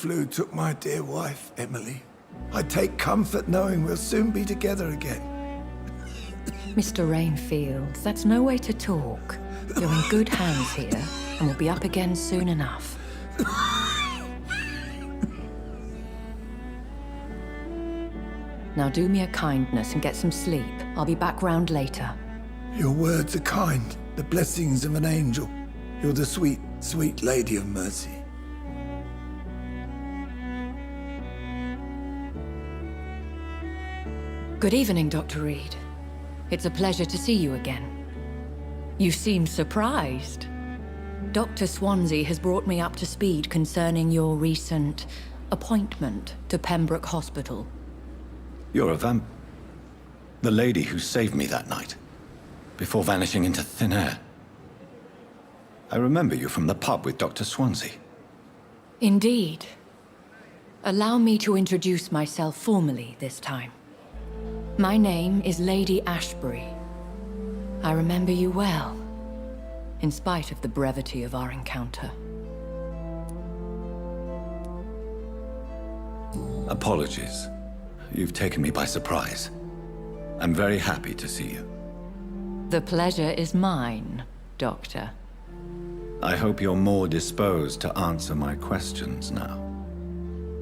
flu took my dear wife, Emily. I take comfort knowing we'll soon be together again. Mr. Rainfield, that's no way to talk. You're in good hands here, and we'll be up again soon enough. Now do me a kindness and get some sleep. I'll be back round later. Your words are kind, the blessings of an angel. You're the sweet, sweet Lady of Mercy. Good evening, Dr. Reed. It's a pleasure to see you again. You seem surprised. Dr. Swansea has brought me up to speed concerning your recent appointment to Pembroke Hospital. You're a vamp... The lady who saved me that night, before vanishing into thin air. I remember you from the pub with Dr. Swansea. Indeed. Allow me to introduce myself formally this time. My name is Lady Ashbury. I remember you well, in spite of the brevity of our encounter. Apologies. You've taken me by surprise. I'm very happy to see you. The pleasure is mine, Doctor. I hope you're more disposed to answer my questions now.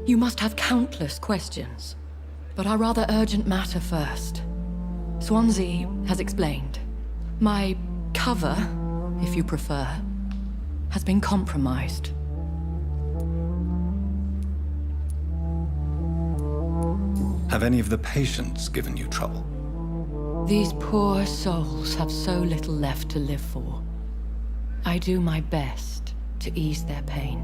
You must have countless questions, but our rather urgent matter first. Swansea has explained. My cover, if you prefer, has been compromised. Have any of the patients given you trouble? These poor souls have so little left to live for. I do my best to ease their pain.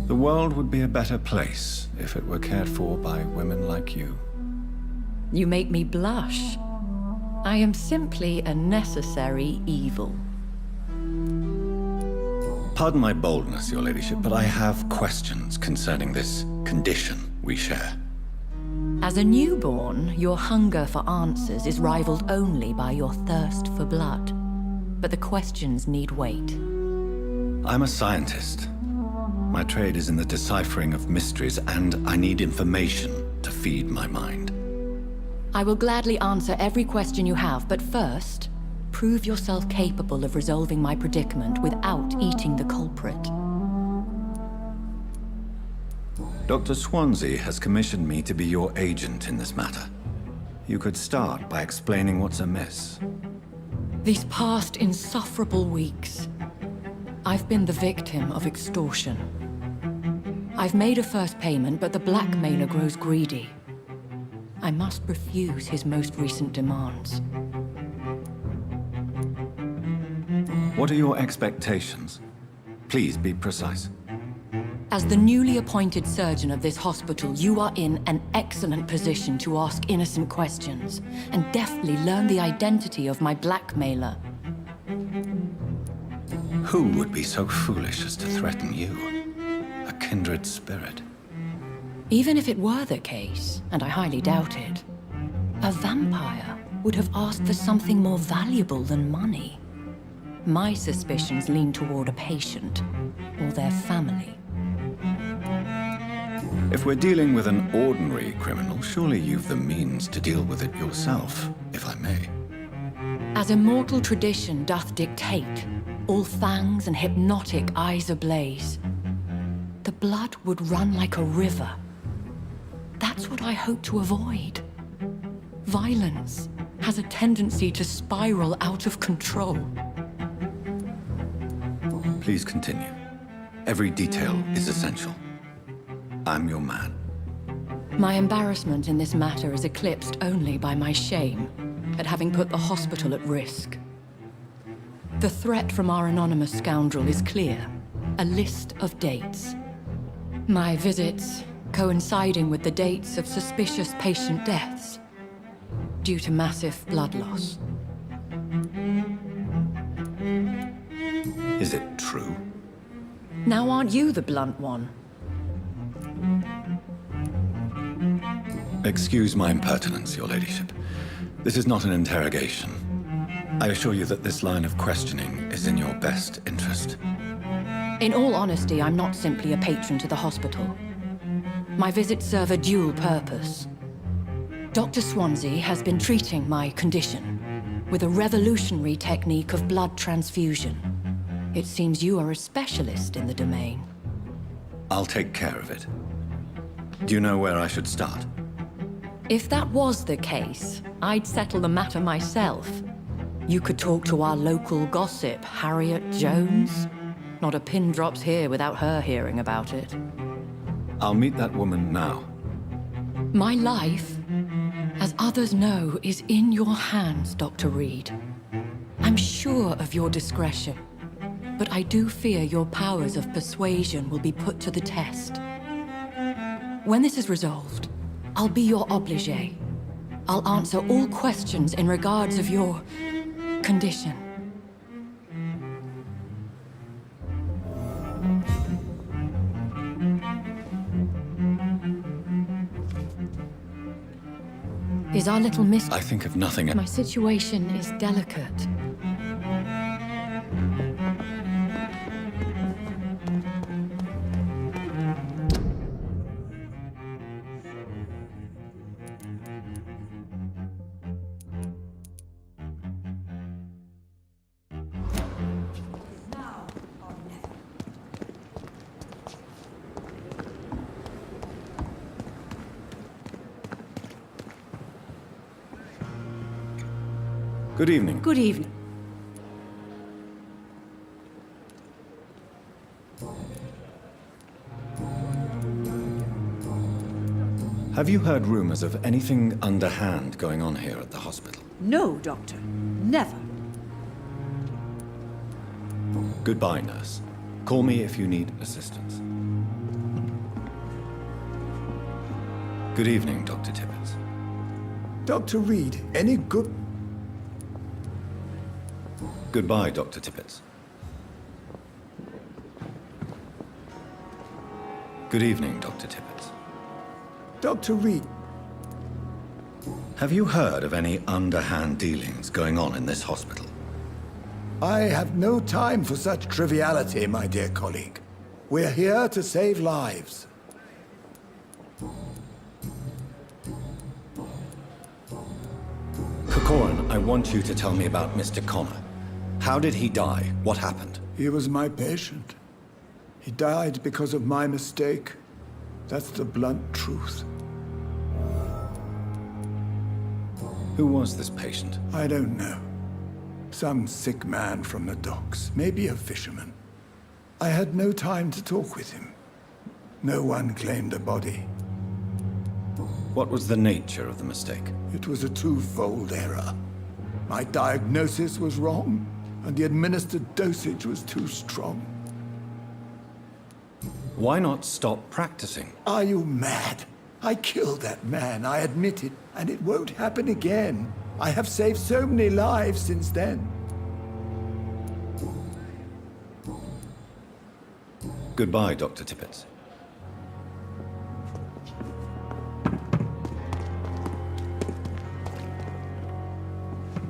The world would be a better place if it were cared for by women like you. You make me blush. I am simply a necessary evil. Pardon my boldness, Your Ladyship, but I have questions concerning this condition we share. As a newborn, your hunger for answers is rivaled only by your thirst for blood. But the questions need wait. I'm a scientist. My trade is in the deciphering of mysteries, and I need information to feed my mind. I will gladly answer every question you have, but first, prove yourself capable of resolving my predicament without eating the culprit. Dr. Swansea has commissioned me to be your agent in this matter. You could start by explaining what's amiss. These past insufferable weeks, I've been the victim of extortion. I've made a first payment, but the blackmailer grows greedy. I must refuse his most recent demands. What are your expectations? Please be precise. As the newly appointed surgeon of this hospital, you are in an excellent position to ask innocent questions and deftly learn the identity of my blackmailer. Who would be so foolish as to threaten you? A kindred spirit. Even if it were the case, and I highly doubt it, a vampire would have asked for something more valuable than money. My suspicions lean toward a patient or their family. If we're dealing with an ordinary criminal, surely you've the means to deal with it yourself, if I may. As immortal tradition doth dictate, all fangs and hypnotic eyes ablaze, the blood would run like a river. That's what I hope to avoid. Violence has a tendency to spiral out of control. Please continue. Every detail is essential. I'm your man. My embarrassment in this matter is eclipsed only by my shame at having put the hospital at risk. The threat from our anonymous scoundrel is clear. A list of dates. My visits coinciding with the dates of suspicious patient deaths due to massive blood loss. Is it true? Now aren't you the blunt one? Excuse my impertinence, Your Ladyship. This is not an interrogation. I assure you that this line of questioning is in your best interest. In all honesty, I'm not simply a patron to the hospital. My visits serve a dual purpose. Dr. Swansea has been treating my condition with a revolutionary technique of blood transfusion. It seems you are a specialist in the domain. I'll take care of it. Do you know where I should start? If that was the case, I'd settle the matter myself. You could talk to our local gossip, Harriet Jones. Not a pin drops here without her hearing about it. I'll meet that woman now. My life, as others know, is in your hands, Dr. Reed. I'm sure of your discretion, but I do fear your powers of persuasion will be put to the test. When this is resolved, I'll be your obligé. I'll answer all questions in regards of your condition. Is our little miss... I think of nothing else. My situation is delicate. Good evening. Good evening. Have you heard rumors of anything underhand going on here at the hospital? No, Doctor. Never. Goodbye, nurse. Call me if you need assistance. Good evening, Dr. Tippett. Dr. Reed, any good... Goodbye, Dr. Tippett. Good evening, Dr. Tippett. Dr. Reed, Have you heard of any underhand dealings going on in this hospital? I have no time for such triviality, my dear colleague. We're here to save lives. Corcoran, I want you to tell me about Mr. Connor. How did he die? What happened? He was my patient. He died because of my mistake. That's the blunt truth. Who was this patient? I don't know. Some sick man from the docks, maybe a fisherman. I had no time to talk with him. No one claimed a body. What was the nature of the mistake? It was a twofold error. My diagnosis was wrong, and the administered dosage was too strong. Why not stop practicing? Are you mad? I killed that man, I admit it, and it won't happen again. I have saved so many lives since then. Goodbye, Dr. Tippett.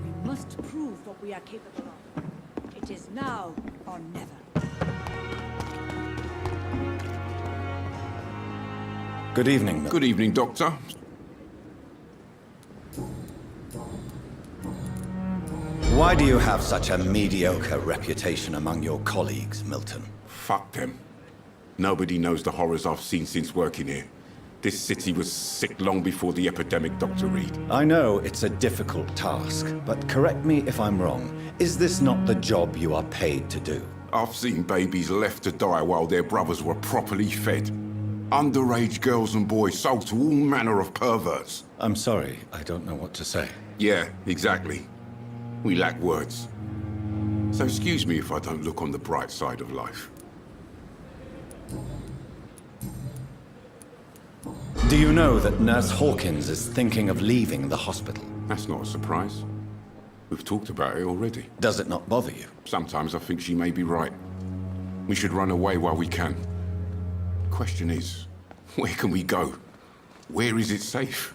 We must prove what we are capable of. It is now or never. Good evening. Good evening, Doctor. Why do you have such a mediocre reputation among your colleagues, Milton? Fuck them. Nobody knows the horrors I've seen since working here. This city was sick long before the epidemic, Dr. Reed. I know it's a difficult task, but correct me if I'm wrong. Is this not the job you are paid to do? I've seen babies left to die while their brothers were properly fed. Underage girls and boys sold to all manner of perverts. I'm sorry, I don't know what to say. Yeah, exactly. We lack words. So excuse me if I don't look on the bright side of life. Do you know that Nurse Hawkins is thinking of leaving the hospital? That's not a surprise. We've talked about it already. Does it not bother you? Sometimes I think she may be right. We should run away while we can. Question is, where can we go? Where is it safe?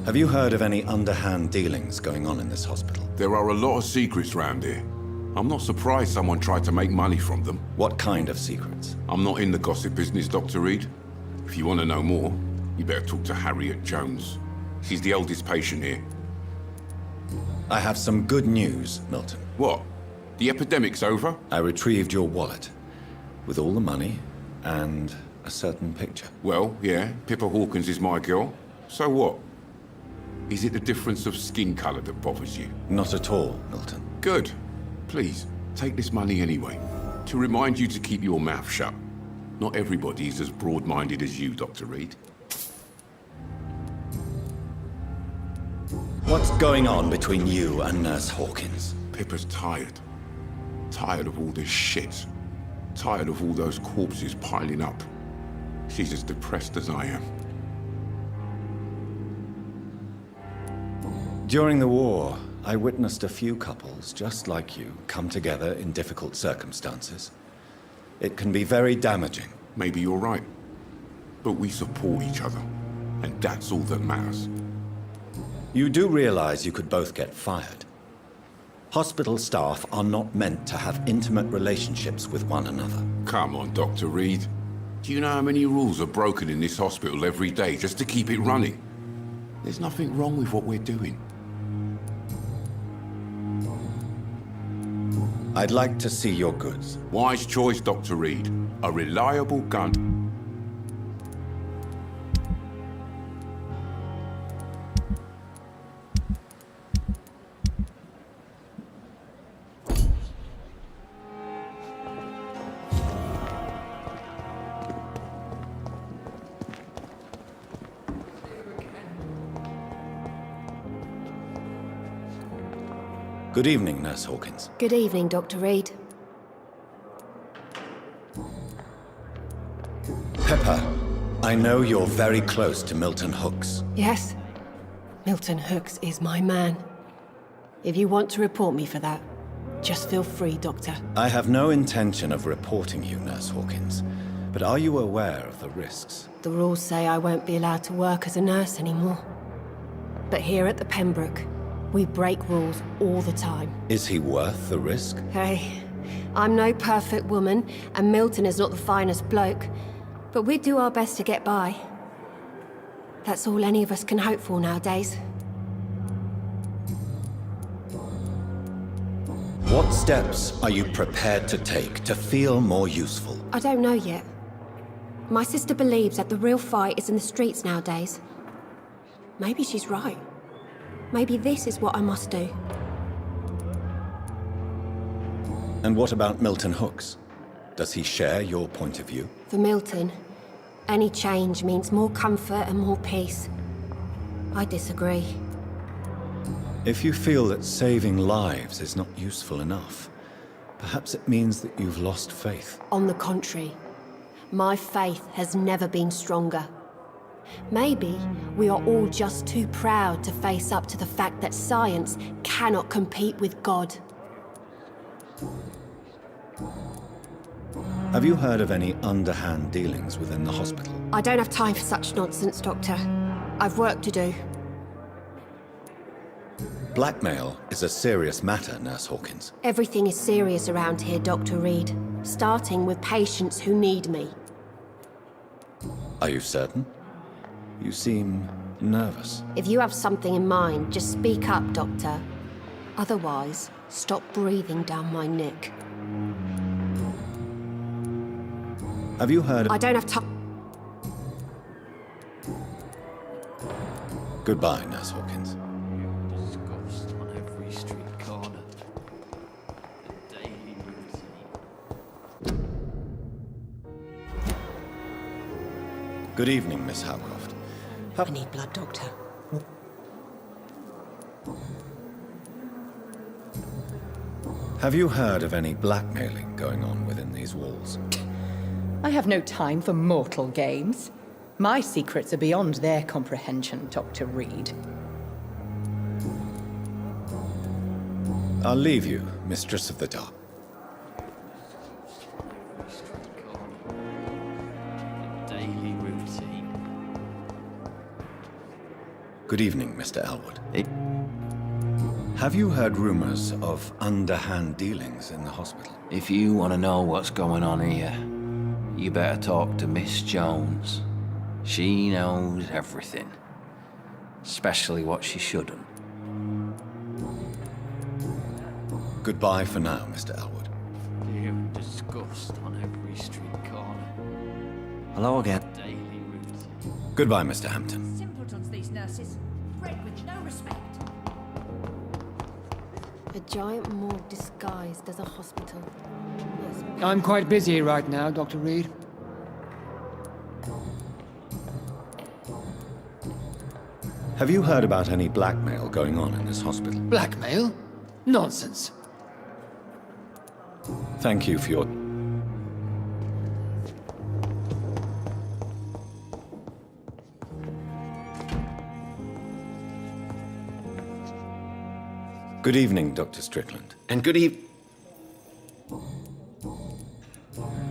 Have you heard of any underhand dealings going on in this hospital? There are a lot of secrets round here. I'm not surprised someone tried to make money from them. What kind of secrets? I'm not in the gossip business, Dr. Reed. If you want to know more, you better talk to Harriet Jones. She's the oldest patient here. I have some good news, Milton. What? The epidemic's over? I retrieved your wallet with all the money and a certain picture. Well, yeah, Pippa Hawkins is my girl. So what? Is it the difference of skin colour that bothers you? Not at all, Milton. Good. Please, take this money anyway. To remind you to keep your mouth shut. Not everybody is as broad-minded as you, Dr. Reed. What's going on between you and Nurse Hawkins? Pippa's tired. Tired of all this shit. Tired of all those corpses piling up. She's as depressed as I am. During the war, I witnessed a few couples, just like you, come together in difficult circumstances. It can be very damaging. Maybe you're right. But we support each other. And that's all that matters. You do realize you could both get fired. Hospital staff are not meant to have intimate relationships with one another. Come on, Dr. Reed. Do you know how many rules are broken in this hospital every day just to keep it running? There's nothing wrong with what we're doing. I'd like to see your goods. Wise choice, Dr. Reed. A reliable gun. Good evening, Nurse Hawkins. Good evening, Dr. Reed. Pepper, I know you're very close to Milton Hooks. Yes? Milton Hooks is my man. If you want to report me for that, just feel free, Doctor. I have no intention of reporting you, Nurse Hawkins, but are you aware of the risks? The rules say I won't be allowed to work as a nurse anymore. But here at the Pembroke, we break rules all the time. Is he worth the risk? Hey, I'm no perfect woman, and Milton is not the finest bloke, but we do our best to get by. That's all any of us can hope for nowadays. What steps are you prepared to take to feel more useful? I don't know yet. My sister believes that the real fight is in the streets nowadays. Maybe she's right. Maybe this is what I must do. And what about Milton Hooks? Does he share your point of view? For Milton, any change means more comfort and more peace. I disagree. If you feel that saving lives is not useful enough, perhaps it means that you've lost faith. On the contrary, my faith has never been stronger. Maybe we are all just too proud to face up to the fact that science cannot compete with God. Have you heard of any underhand dealings within the hospital? I don't have time for such nonsense, Doctor. I've work to do. Blackmail is a serious matter, Nurse Hawkins. Everything is serious around here, Dr. Reed. Starting with patients who need me. Are you certain? You seem nervous. If you have something in mind, just speak up, Doctor. Otherwise, stop breathing down my neck. Have you heard of... I don't have time. Goodbye, Nurse Hawkins. Discussed on every street corner. The daily routine. Good evening, Miss Howcroft. I need blood, Doctor. Have you heard of any blackmailing going on within these walls? I have no time for mortal games. My secrets are beyond their comprehension, Dr. Reed. I'll leave you, Mistress of the Dark. Every street corner. The daily routine. Good evening, Mr. Elwood. Have you heard rumors of underhand dealings in the hospital? If you want to know what's going on here, you better talk to Miss Jones. She knows everything. Especially what she shouldn't. Goodbye for now, Mr. Elwood. Fear and disgust on every street corner. Hello again. Daily routine. Goodbye, Mr. Hampton. Simpletons, these nurses. Bred with no respect. A giant morgue disguised as a hospital. Yes. I'm quite busy right now, Dr. Reed. Have you heard about any blackmail going on in this hospital? Blackmail? Nonsense. Thank you for your... Good evening, Dr. Strickland. And good eve...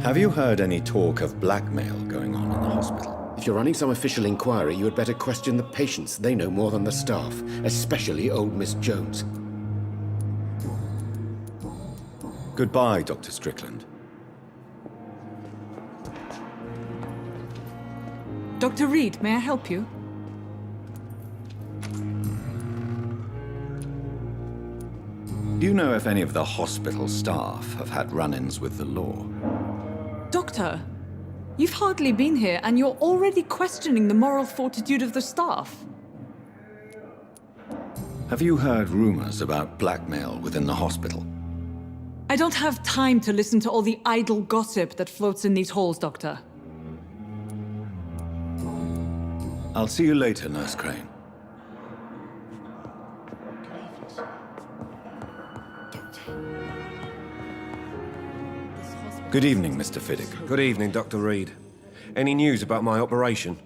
Have you heard any talk of blackmail going on in the hospital? If you're running some official inquiry, you had better question the patients. They know more than the staff, especially old Miss Jones. Goodbye, Dr. Strickland. Dr. Reed, may I help you? Do you know if any of the hospital staff have had run-ins with the law? Doctor, you've hardly been here and you're already questioning the moral fortitude of the staff. Have you heard rumors about blackmail within the hospital? I don't have time to listen to all the idle gossip that floats in these halls, Doctor. I'll see you later, Nurse Crane. Good evening, Mr. Fiddick. Good evening, Dr. Reed. Any news about my operation?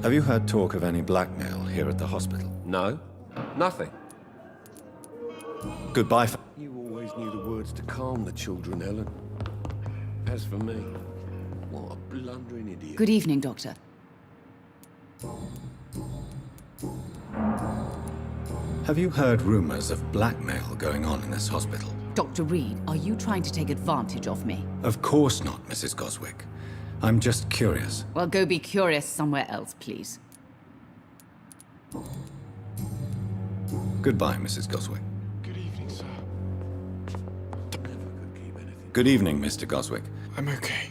Have you heard talk of any blackmail here at the hospital? No, nothing. Goodbye. You always knew the words to calm the children, Helen. As for me, what a blundering idiot. Good evening, Doctor. Have you heard rumors of blackmail going on in this hospital? Dr. Reed, are you trying to take advantage of me? Of course not, Mrs. Goswick. I'm just curious. Well, go be curious somewhere else, please. Goodbye, Mrs. Goswick. Good evening, sir. Good evening, Mr. Goswick. I'm okay.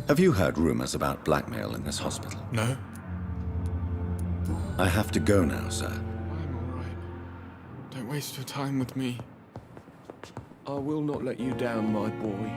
Have you heard rumors about blackmail in this hospital? No? I have to go now, sir. I'm all right. Don't waste your time with me. I will not let you down, my boy.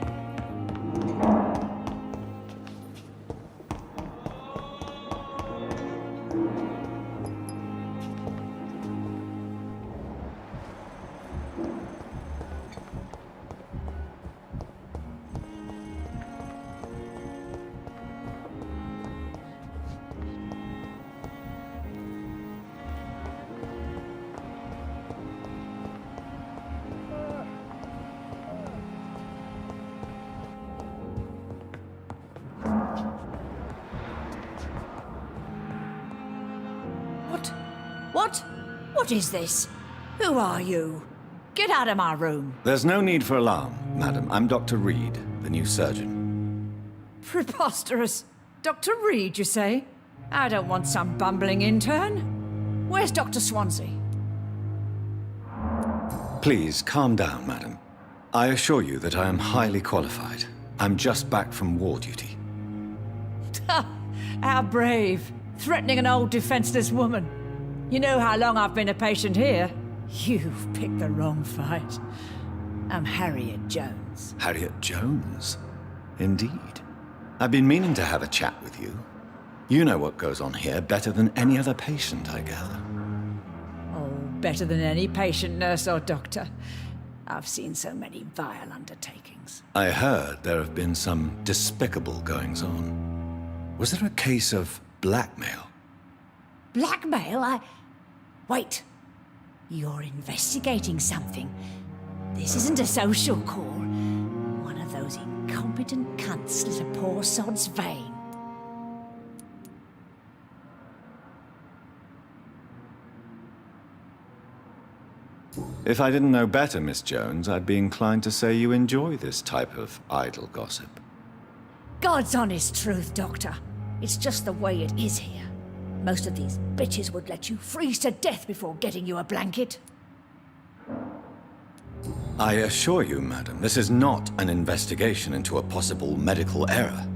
What is this? Who are you? Get out of my room. There's no need for alarm, madam. I'm Dr. Reed, the new surgeon. Preposterous. Dr. Reed, you say? I don't want some bumbling intern. Where's Dr. Swansea? Please, calm down, madam. I assure you that I am highly qualified. I'm just back from war duty. How brave. Threatening an old defenseless woman. You know how long I've been a patient here? You've picked the wrong fight. I'm Harriet Jones. Harriet Jones? Indeed. I've been meaning to have a chat with you. You know what goes on here better than any other patient, I gather. Oh, better than any patient, nurse or doctor. I've seen so many vile undertakings. I heard there have been some despicable goings-on. Was there a case of blackmail? Blackmail? Wait. You're investigating something. This isn't a social call. One of those incompetent cunts slit a poor sod's vein. If I didn't know better, Miss Jones, I'd be inclined to say you enjoy this type of idle gossip. God's honest truth, Doctor. It's just the way it is here. Most of these bitches would let you freeze to death before getting you a blanket. I assure you, madam, this is not an investigation into a possible medical error.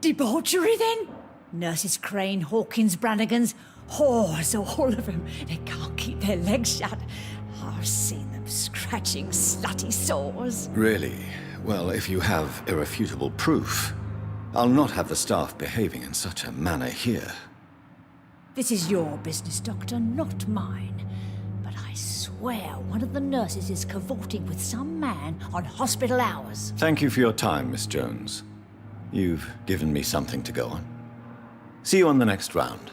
Debauchery, then? Nurses Crane, Hawkins, Brannigans, whores, all of them. They can't keep their legs shut. I've seen them scratching slutty sores. Really? Well, if you have irrefutable proof, I'll not have the staff behaving in such a manner here. This is your business, Doctor, not mine. But I swear one of the nurses is cavorting with some man on hospital hours. Thank you for your time, Miss Jones. You've given me something to go on. See you on the next round.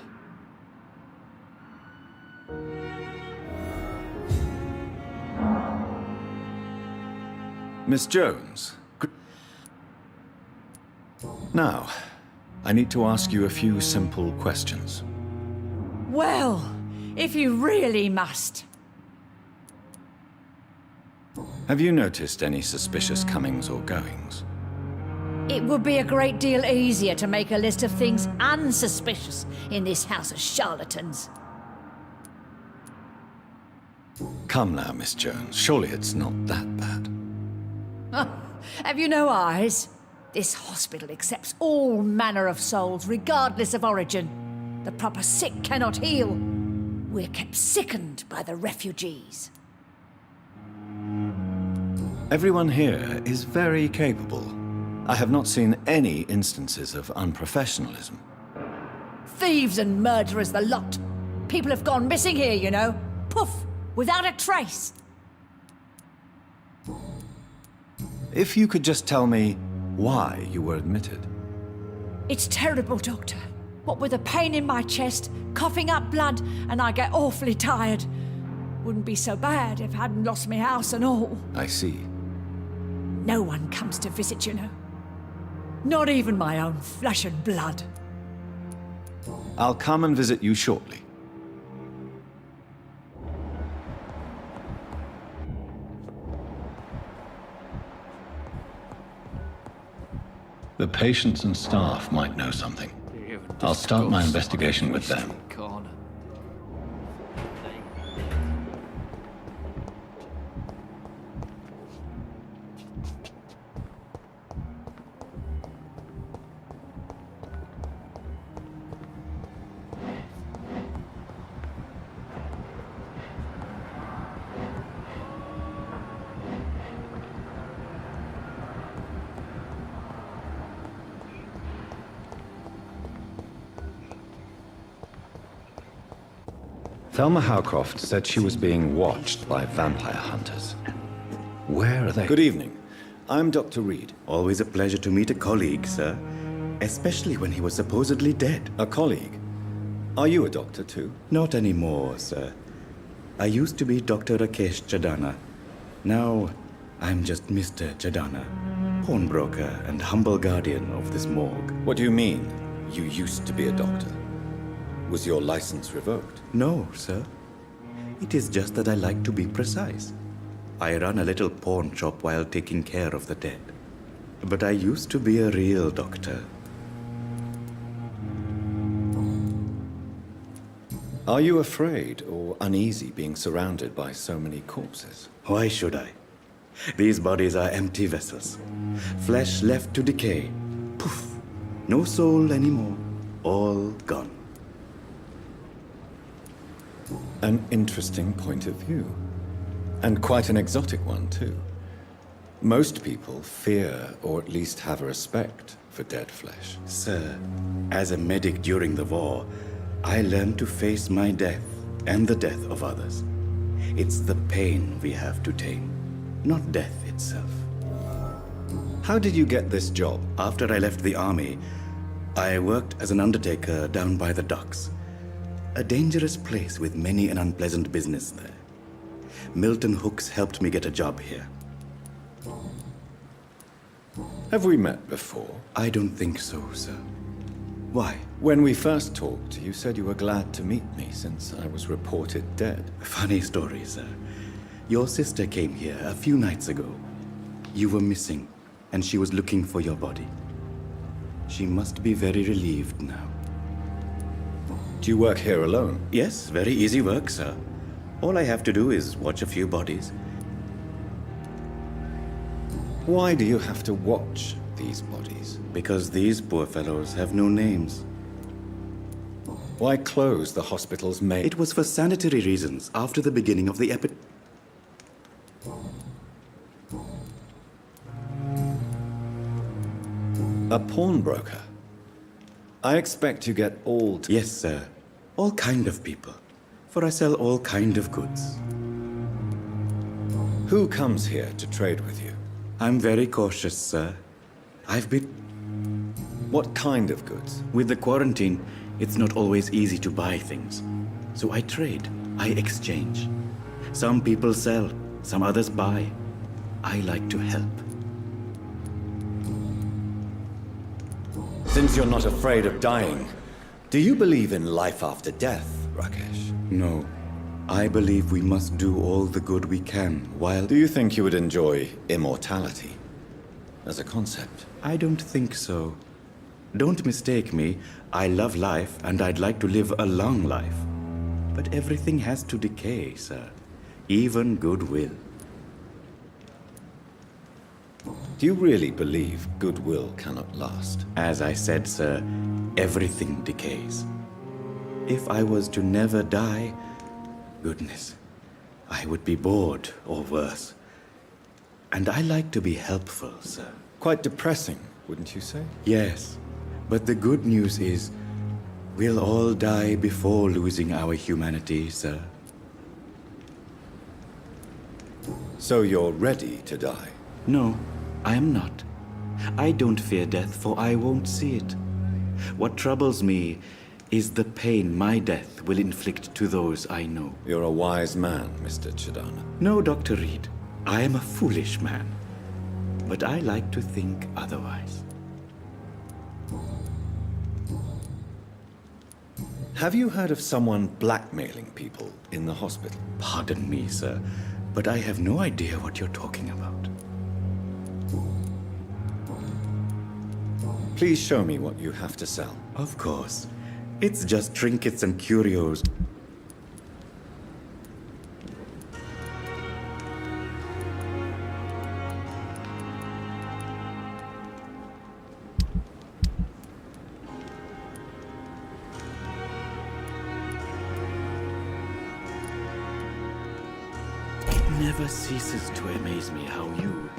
Miss Jones. Now, I need to ask you a few simple questions. Well, if you really must. Have you noticed any suspicious comings or goings? It would be a great deal easier to make a list of things unsuspicious in this house of charlatans. Come now, Miss Jones. Surely it's not that bad. Have you no eyes? This hospital accepts all manner of souls, regardless of origin. The proper sick cannot heal. We're kept sickened by the refugees. Everyone here is very capable. I have not seen any instances of unprofessionalism. Thieves and murderers, the lot. People have gone missing here, you know. Poof, without a trace. If you could just tell me why you were admitted. It's terrible, Doctor. What with a pain in my chest, coughing up blood, and I get awfully tired. Wouldn't be so bad if I hadn't lost my house and all. I see. No one comes to visit, you know. Not even my own flesh and blood. I'll come and visit you shortly. The patients and staff might know something. I'll start my investigation with them. Thelma Howcroft said she was being watched by vampire hunters. Where are they? Good evening. I'm Dr. Reed. Always a pleasure to meet a colleague, sir. Especially when he was supposedly dead. A colleague? Are you a doctor too? Not anymore, sir. I used to be Dr. Rakesh Chadana. Now, I'm just Mr. Chadana, pawnbroker and humble guardian of this morgue. What do you mean, you used to be a doctor? Was your license revoked? No, sir. It is just that I like to be precise. I run a little pawn shop while taking care of the dead. But I used to be a real doctor. Are you afraid or uneasy being surrounded by so many corpses? Why should I? These bodies are empty vessels. Flesh left to decay. Poof. No soul anymore. All gone. An interesting point of view. And quite an exotic one, too. Most people fear, or at least have a respect, for dead flesh. Sir, as a medic during the war, I learned to face my death and the death of others. It's the pain we have to tame, not death itself. How did you get this job? After I left the army, I worked as an undertaker down by the docks. A dangerous place with many an unpleasant business there. Milton Hooks helped me get a job here. Have we met before? I don't think so, sir. Why? When we first talked, you said you were glad to meet me since I was reported dead. Funny story, sir. Your sister came here a few nights ago. You were missing, and she was looking for your body. She must be very relieved now. Do you work here alone? Yes, very easy work, sir. All I have to do is watch a few bodies. Why do you have to watch these bodies? Because these poor fellows have no names. Why close the hospital's main? It was for sanitary reasons after the beginning of the A pawnbroker? I expect you get all... Yes, sir. All kind of people. For I sell all kind of goods. Who comes here to trade with you? I'm very cautious, sir. I've been... What kind of goods? With the quarantine, it's not always easy to buy things. So I trade. I exchange. Some people sell, some others buy. I like to help. Since you're not afraid of dying, do you believe in life after death, Rakesh? No. I believe we must do all the good we can while... Do you think you would enjoy immortality as a concept? I don't think so. Don't mistake me. I love life and I'd like to live a long life. But everything has to decay, sir. Even goodwill. Do you really believe goodwill cannot last? As I said, sir, everything decays. If I was to never die, goodness, I would be bored or worse. And I like to be helpful, sir. Quite depressing, wouldn't you say? Yes, but the good news is we'll all die before losing our humanity, sir. So you're ready to die? No, I am not. I don't fear death, for I won't see it. What troubles me is the pain my death will inflict to those I know. You're a wise man, Mr. Chidana. No, Dr. Reed. I am a foolish man. But I like to think otherwise. Have you heard of someone blackmailing people in the hospital? Pardon me, sir, but I have no idea what you're talking about. Please show me what you have to sell. Of course. It's just trinkets and curios. It never ceases to amaze me how you...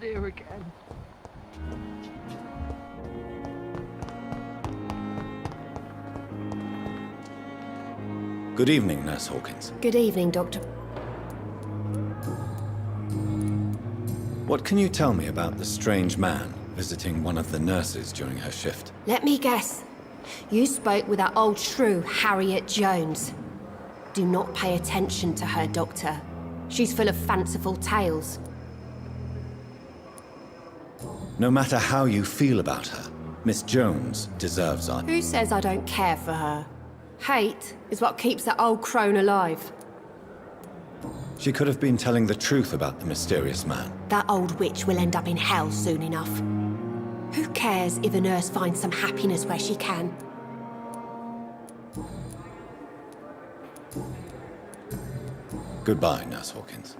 There again. Good evening, Nurse Hawkins. Good evening, Doctor. What can you tell me about the strange man visiting one of the nurses during her shift? Let me guess. You spoke with that old shrew, Harriet Jones. Do not pay attention to her, Doctor. She's full of fanciful tales. No matter how you feel about her, Miss Jones deserves our... Who says I don't care for her? Hate is what keeps that old crone alive. She could have been telling the truth about the mysterious man. That old witch will end up in hell soon enough. Who cares if a nurse finds some happiness where she can? Goodbye, Nurse Hawkins.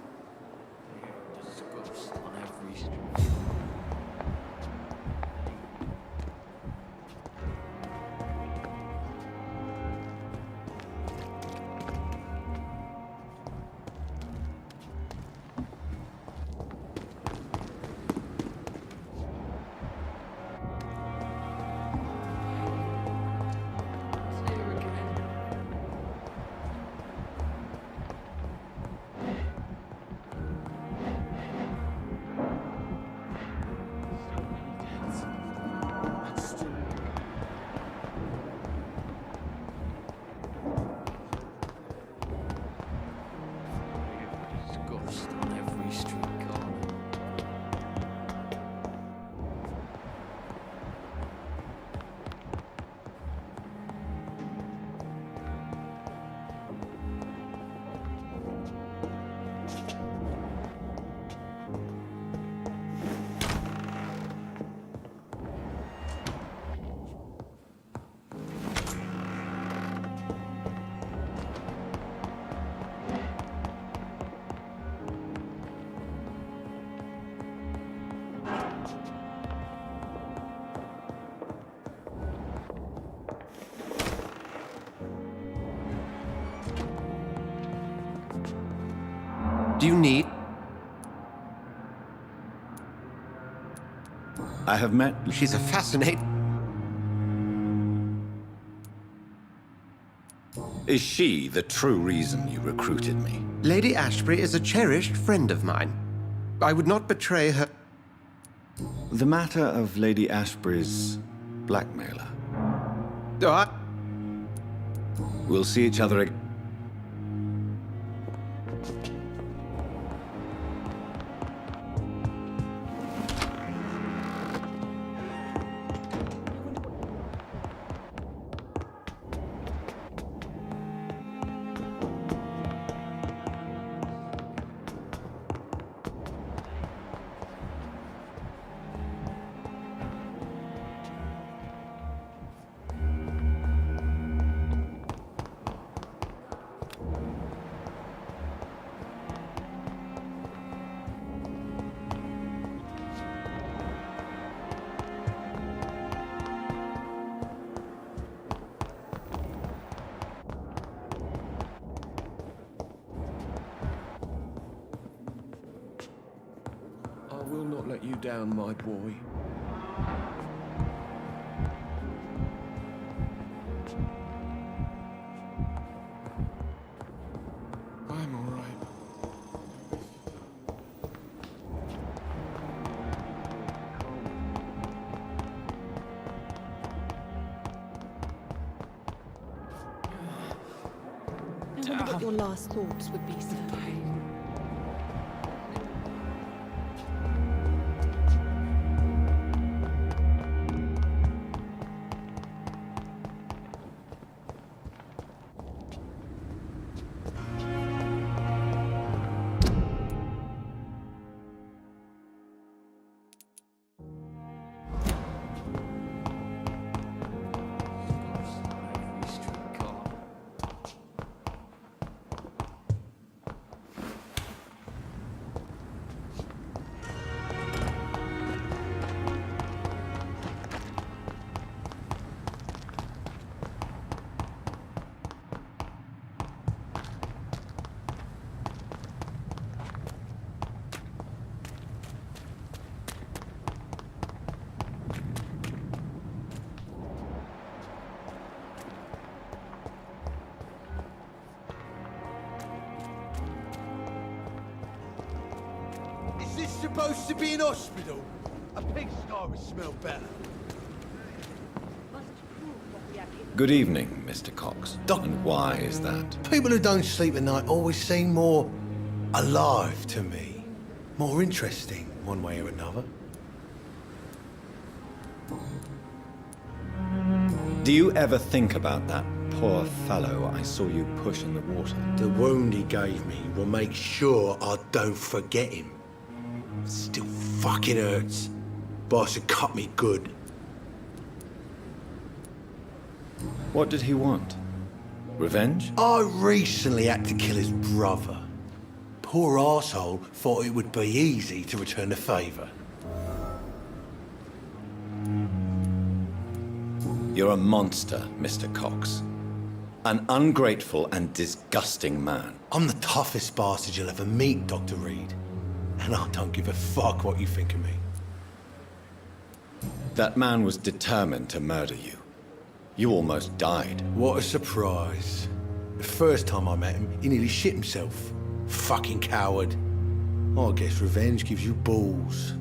Do you need... I have met... She's a fascinating... Is she the true reason you recruited me? Lady Ashbury is a cherished friend of mine. I would not betray her... The matter of Lady Ashbury's blackmailer. We'll see each other again. I will not let you down, my boy. I'm all right. I wonder what your last thoughts would be, sir. Is this supposed to be an hospital? A pigsty would smell better. Good evening, Mr. Cox. And why is that? People who don't sleep at night always seem more alive to me. More interesting, one way or another. Do you ever think about that poor fellow I saw you push in the water? The wound he gave me will make sure I don't forget him. Still fucking hurts. Boss had cut me good. What did he want? Revenge? I recently had to kill his brother. Poor arsehole thought it would be easy to return the favour. You're a monster, Mr. Cox. An ungrateful and disgusting man. I'm the toughest bastard you'll ever meet, Dr. Reed. And I don't give a fuck what you think of me. That man was determined to murder you. You almost died. What a surprise. The first time I met him, he nearly shit himself. Fucking coward. I guess revenge gives you balls.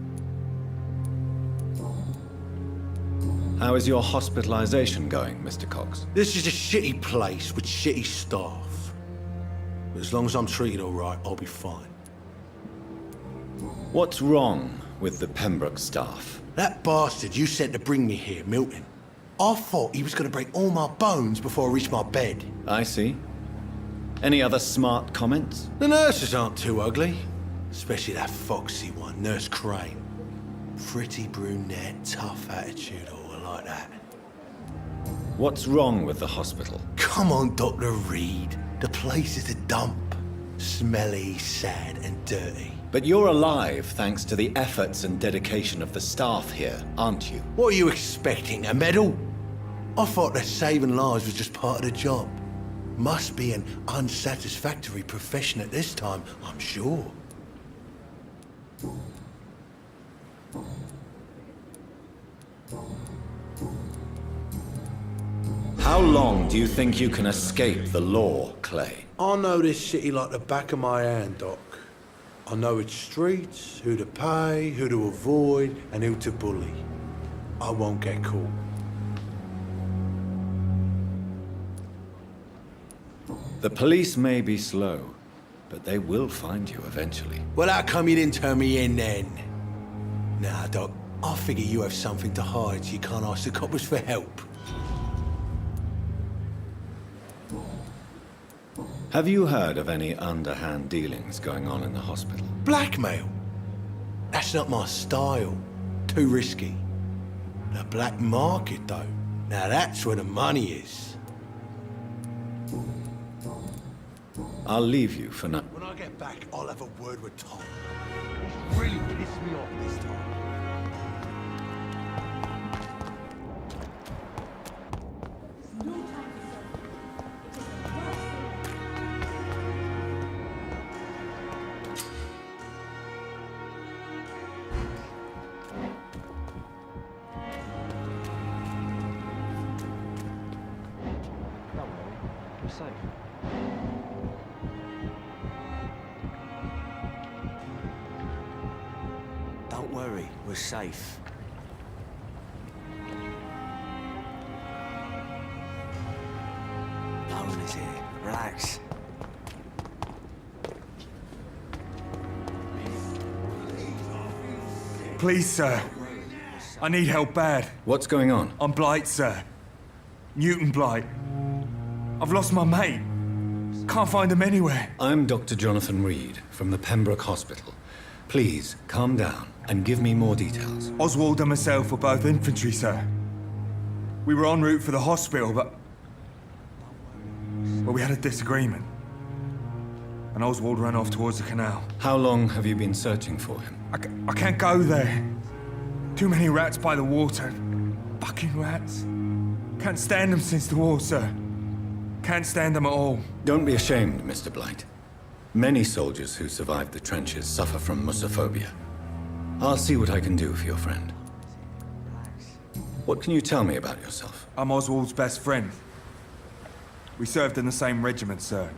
How is your hospitalization going, Mr. Cox? This is a shitty place with shitty staff. But as long as I'm treated all right, I'll be fine. What's wrong with the Pembroke staff? That bastard you sent to bring me here, Milton. I thought he was going to break all my bones before I reached my bed. I see. Any other smart comments? The nurses aren't too ugly. Especially that foxy one, Nurse Crane. Pretty brunette, tough attitude, all like that. What's wrong with the hospital? Come on, Dr. Reed. The place is a dump. Smelly, sad, and dirty. But you're alive thanks to the efforts and dedication of the staff here, aren't you? What are you expecting, a medal? I thought that saving lives was just part of the job. Must be an unsatisfactory profession at this time, I'm sure. How long do you think you can escape the law, Clay? I know this city like the back of my hand, Doc. I know its streets, who to pay, who to avoid, and who to bully. I won't get caught. The police may be slow, but they will find you eventually. Well, how come you didn't turn me in then? Nah, Doc, I figure you have something to hide so you can't ask the coppers for help. Have you heard of any underhand dealings going on in the hospital? Blackmail? That's not my style. Too risky. The black market, though. Now that's where the money is. I'll leave you for now. When I get back, I'll have a word with Tom. Really pissed me off this time. Don't worry, we're safe. No one is here. Relax. Please, sir. I need help bad. What's going on? I'm Blight, sir. Newton Blight. I've lost my mate. Can't find him anywhere. I'm Dr. Jonathan Reed from the Pembroke Hospital. Please, calm down and give me more details. Oswald and myself were both infantry, sir. We were en route for the hospital, but we had a disagreement. And Oswald ran off towards the canal. How long have you been searching for him? I can't go there. Too many rats by the water. Fucking rats. Can't stand them since the war, sir. Can't stand them at all. Don't be ashamed, Mr. Blight. Many soldiers who survived the trenches suffer from musophobia. I'll see what I can do for your friend. What can you tell me about yourself? I'm Oswald's best friend. We served in the same regiment, sir.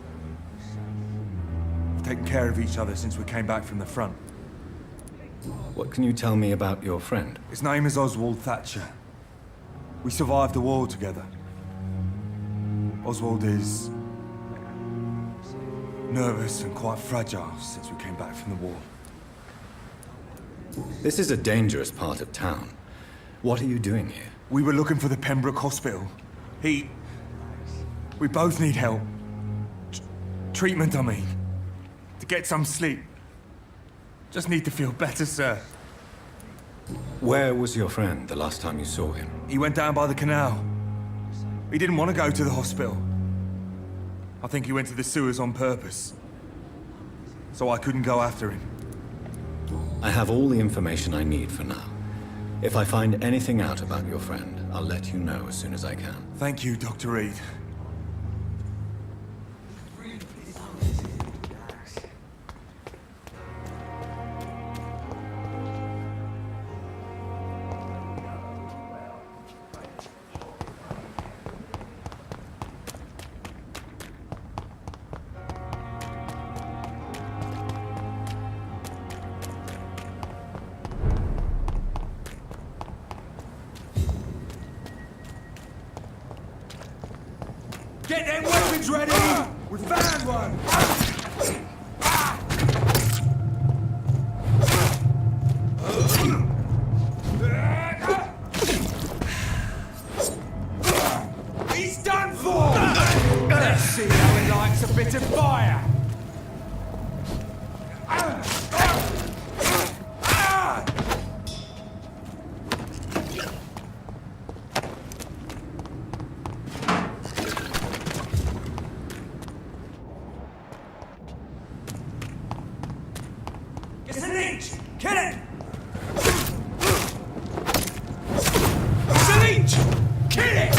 We've taken care of each other since we came back from the front. What can you tell me about your friend? His name is Oswald Thatcher. We survived the war together. Oswald is nervous and quite fragile since we came back from the war. This is a dangerous part of town. What are you doing here? We were looking for the Pembroke Hospital. We both need help. Treatment, I mean. To get some sleep. Just need to feel better, sir. Where was your friend the last time you saw him? He went down by the canal. He didn't want to go to the hospital. I think he went to the sewers on purpose. So I couldn't go after him. I have all the information I need for now. If I find anything out about your friend, I'll let you know as soon as I can. Thank you, Dr. Reed. Get them weapons ready! We found one! He's done for! Let's see how he likes a bit of fire! It's an inch! Kill it! It's an inch! Kill it!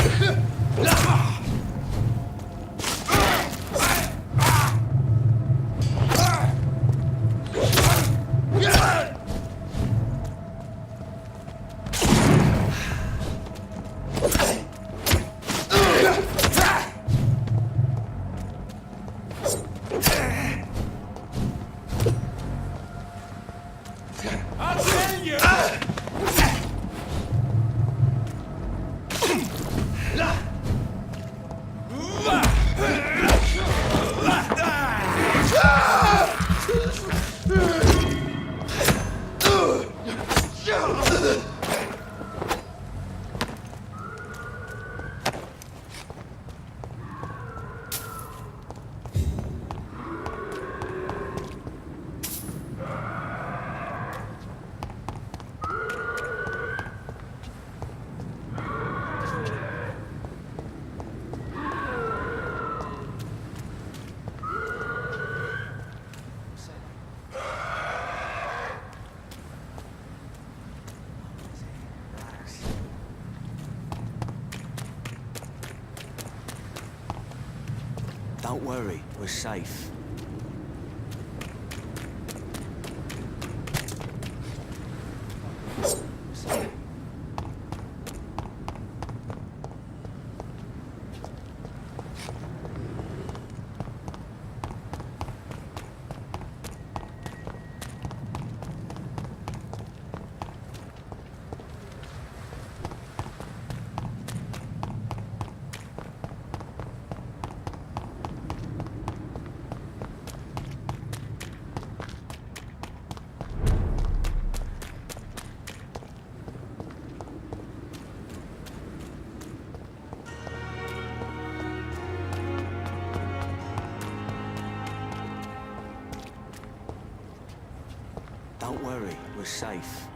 Don't worry, we're safe. Don't worry, we're safe.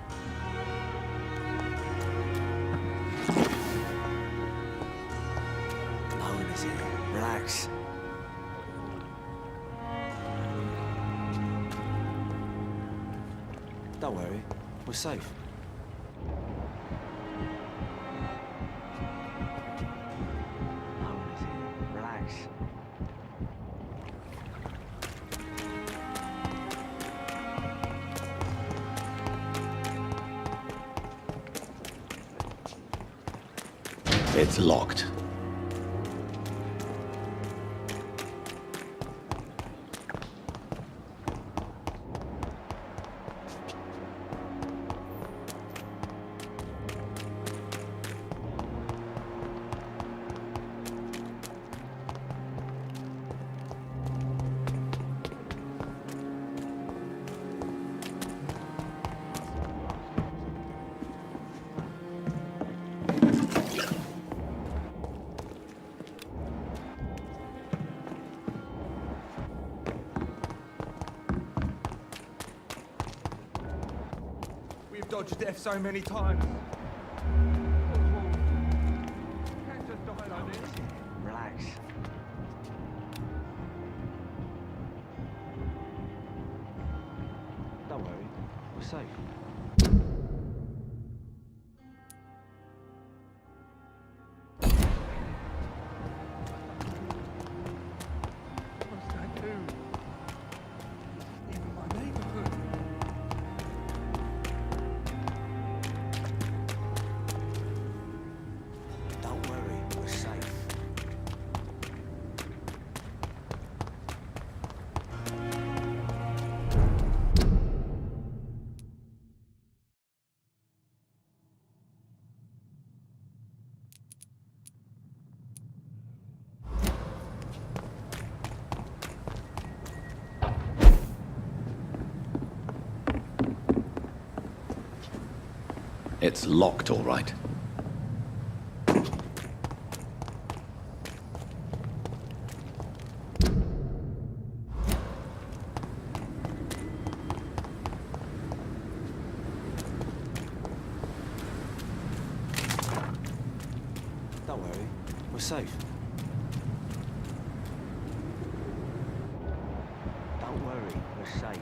No one is here. Relax. Don't worry, we're safe. No one is here. Relax. It's locked. We've dodged death so many times. Can't just die like this. Relax. Don't worry, we're safe. What's that do? Even my neighborhood. Don't worry, we're safe. It's locked, all right. Don't worry, we're safe. Don't worry, we're safe.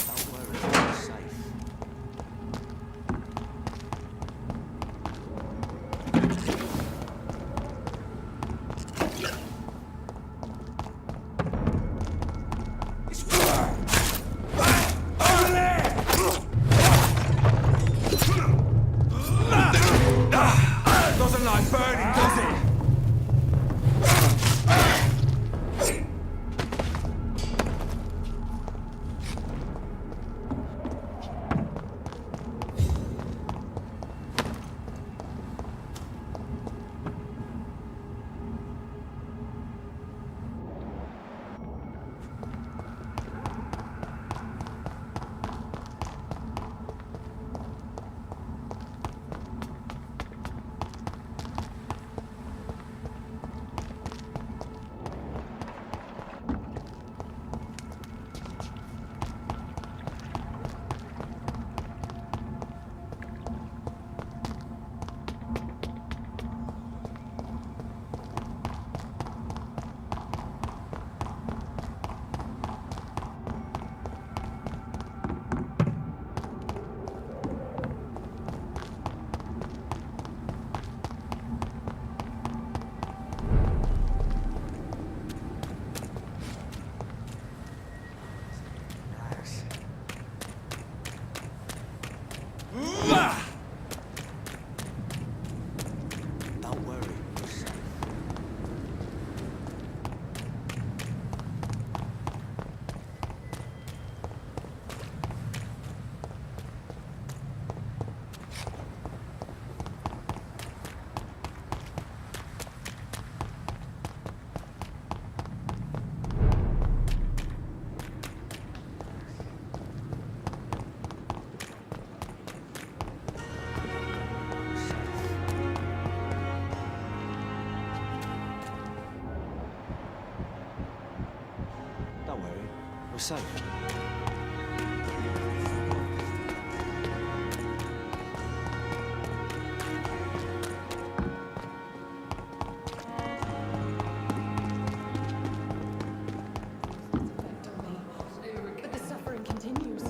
Don't worry, we're safe. safe. But the suffering continues.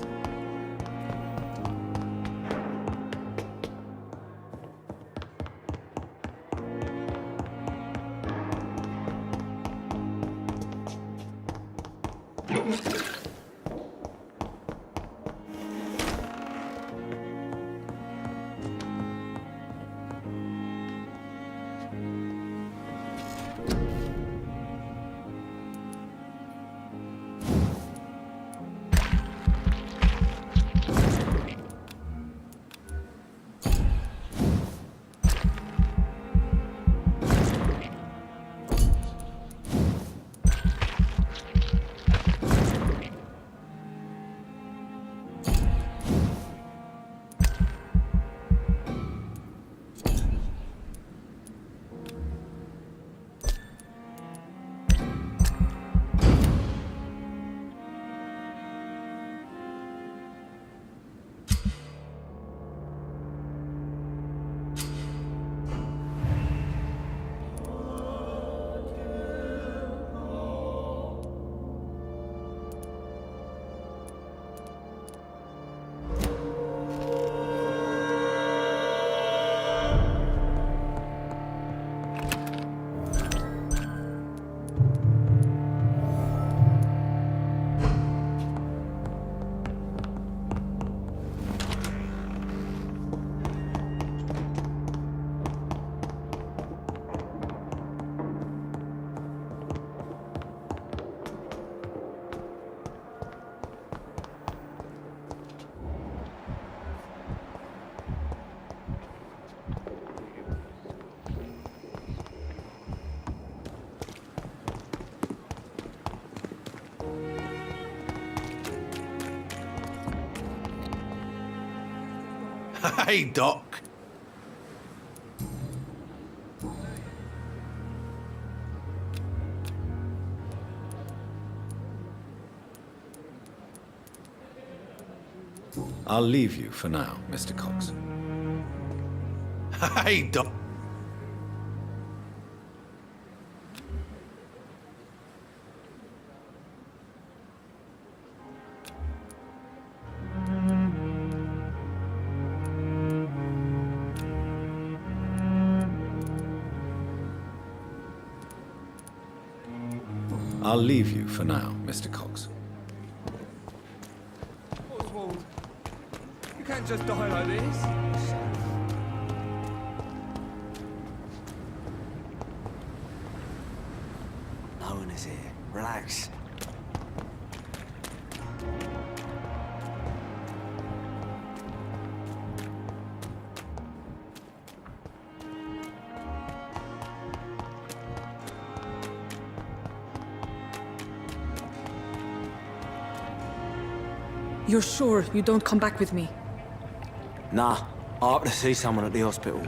Hey, Doc. I'll leave you for now, Mr. Cox. Hey, Doc. I'll leave you for now, Mr. Cox. Oswald, you can't just die like this. No one is here. Relax. You're sure you don't come back with me? Nah, I have to see someone at the hospital.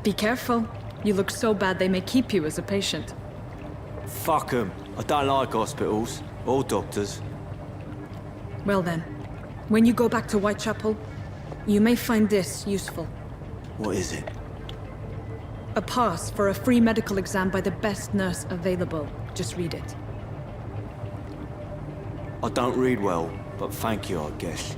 Be careful. You look so bad they may keep you as a patient. Fuck 'em. I don't like hospitals or doctors. Well then, when you go back to Whitechapel, you may find this useful. What is it? A pass for a free medical exam by the best nurse available. Just read it. I don't read well, but thank you, I guess.